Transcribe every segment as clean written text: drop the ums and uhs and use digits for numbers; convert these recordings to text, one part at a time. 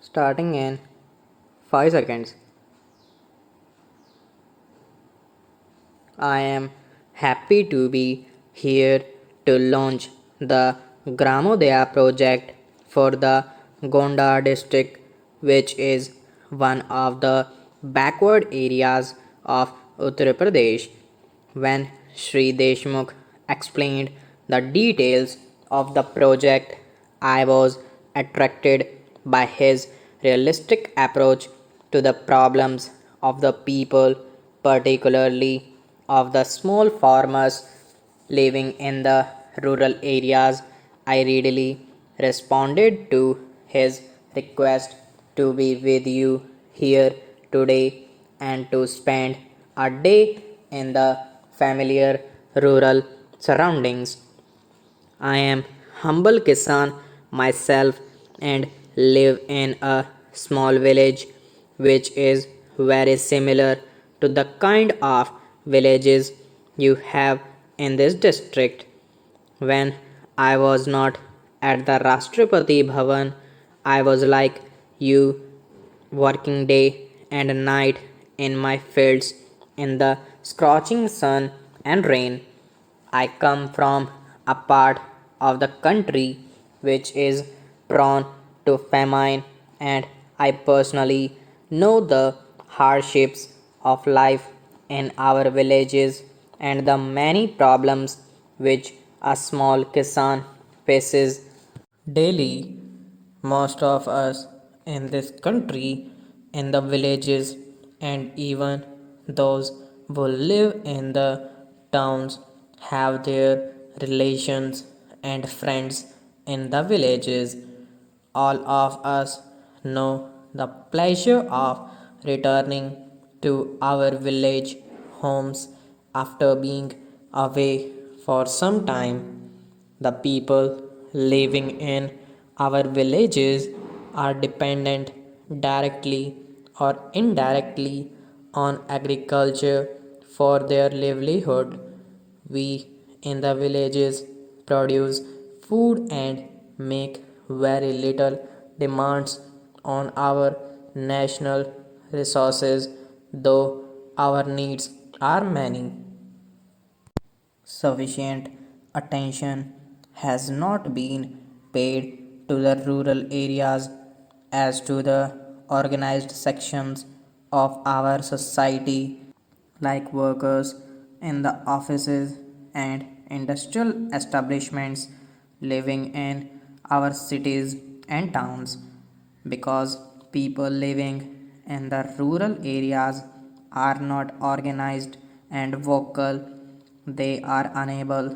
Starting in 5 seconds. I am happy to be here to launch the Gramodaya project for the Gonda district, which is one of the backward areas of Uttar Pradesh. When Sri Deshmukh explained the details of the project, I was attracted by his realistic approach to the problems of the people, particularly of the small farmers living in the rural areas. I readily responded to his request to be with you here today and to spend a day in the familiar rural surroundings. I am humble Kisan myself and live in a small village which is very similar to the kind of villages you have in this district. When I was not at the Rashtrapati Bhavan, I was like you, working day and night in my fields in the scorching sun and rain. I come from a part of the country which is prone to famine, and I personally know the hardships of life in our villages and the many problems which a small kisan faces daily. Most of us in this country, in the villages, and even those who live in the towns, have their relations and friends in the villages. All of us know the pleasure of returning to our village homes after being away for some time. The people living in our villages are dependent directly or indirectly on agriculture for their livelihood. We in the villages produce food and make very little demands on our national resources, though our needs are many. Sufficient attention has not been paid to the rural areas as to the organized sections of our society, like workers in the offices and industrial establishments living in our cities and towns, because people living in the rural areas are not organized and vocal. They are unable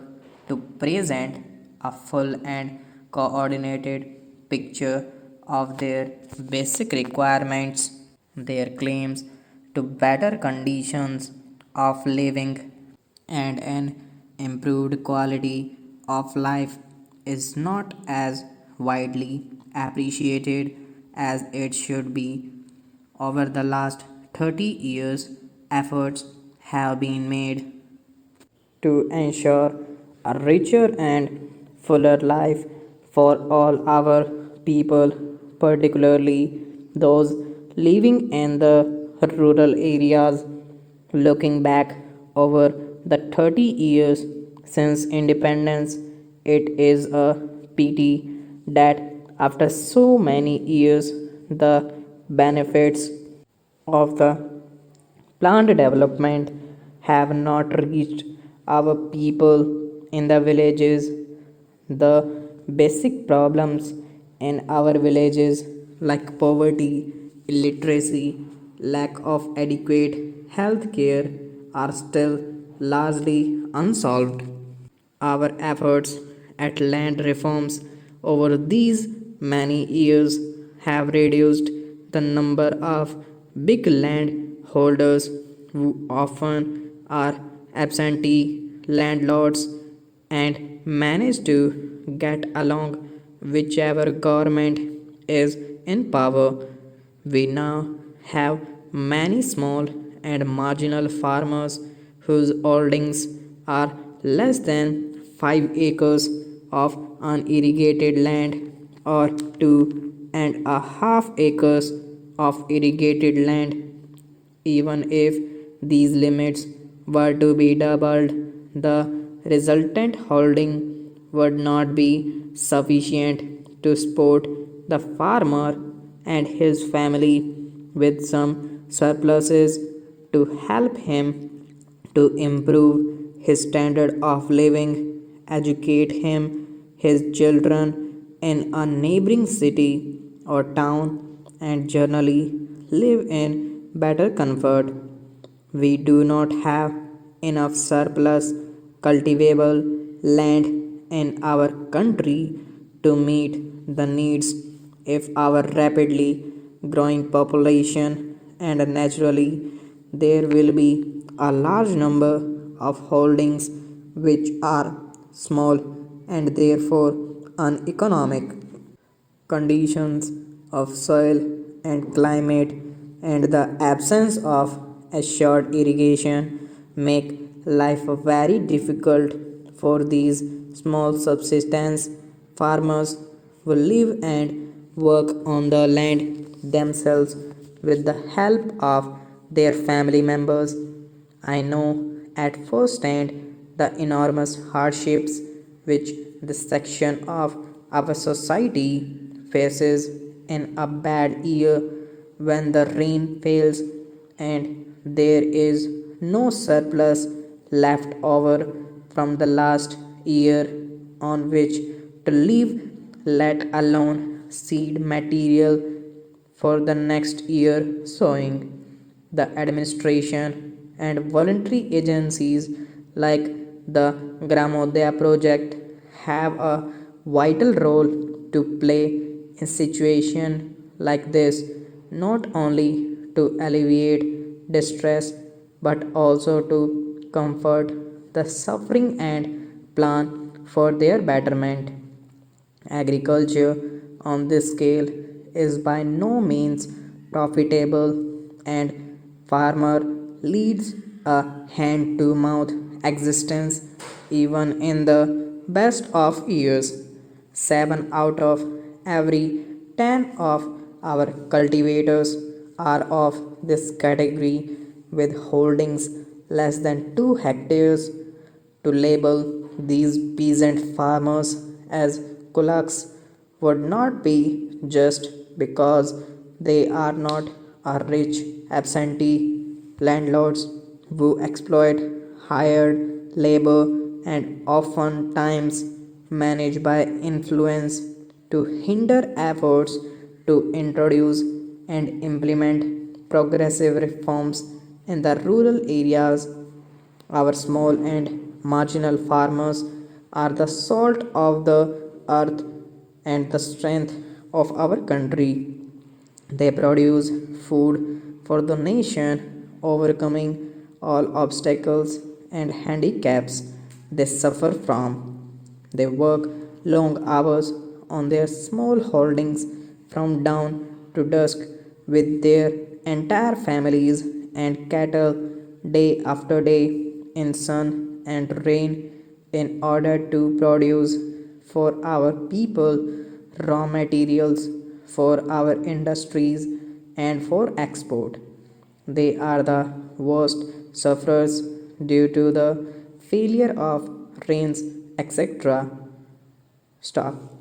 to present a full and coordinated picture of their basic requirements. Their claims to better conditions of living and an improved quality of life is not as widely appreciated as it should be. Over the last 30 years, efforts have been made to ensure a richer and fuller life for all our people, particularly those living in the rural areas. Looking back over the 30 years since independence, it is a pity that after so many years, the benefits of the plant development have not reached our people in the villages. The basic problems in our villages, like poverty, illiteracy, lack of adequate health care, are still largely unsolved. Our efforts at land reforms over these many years have reduced the number of big land holders who often are absentee landlords and manage to get along whichever government is in power. We now have many small and marginal farmers whose holdings are less than 5 acres of unirrigated land or 2 and a half acres of irrigated land. Even if these limits were to be doubled, the resultant holding would not be sufficient to support the farmer and his family, with some surpluses to help him to improve his standard of living, educate him, his children in a neighboring city or town, and generally live in better comfort. We do not have enough surplus cultivable land in our country to meet the needs of our rapidly growing population, and naturally there will be a large number of holdings which are small and therefore uneconomic. Conditions of soil and climate and the absence of assured irrigation make life very difficult for these small subsistence farmers who live and work on the land themselves with the help of their family members. I know at first hand the enormous hardships which this section of our society faces in a bad year when the rain fails and there is no surplus left over from the last year on which to live, let alone seed material for the next year sowing. The administration and voluntary agencies like the Gramodaya project have a vital role to play in situation like this, not only to alleviate distress but also to comfort the suffering and plan for their betterment. Agriculture on this scale is by no means profitable, and farmer leads a hand to mouth existence even in the best of years. 7 out of every 10 of our cultivators are of this category with holdings less than 2 hectares. To label these peasant farmers as kulaks would not be just because they are not a rich absentee landlords who exploit hired labor and oftentimes manage by influence to hinder efforts to introduce and implement progressive reforms in the rural areas. Our small and marginal farmers are the salt of the earth and the strength of our country. They produce food for the nation, overcoming all obstacles and handicaps they suffer from. They work long hours on their small holdings from dawn to dusk with their entire families and cattle day after day in sun and rain in order to produce for our people raw materials for our industries and for export. They are the worst sufferers due to the failure of rains, etc. Stop.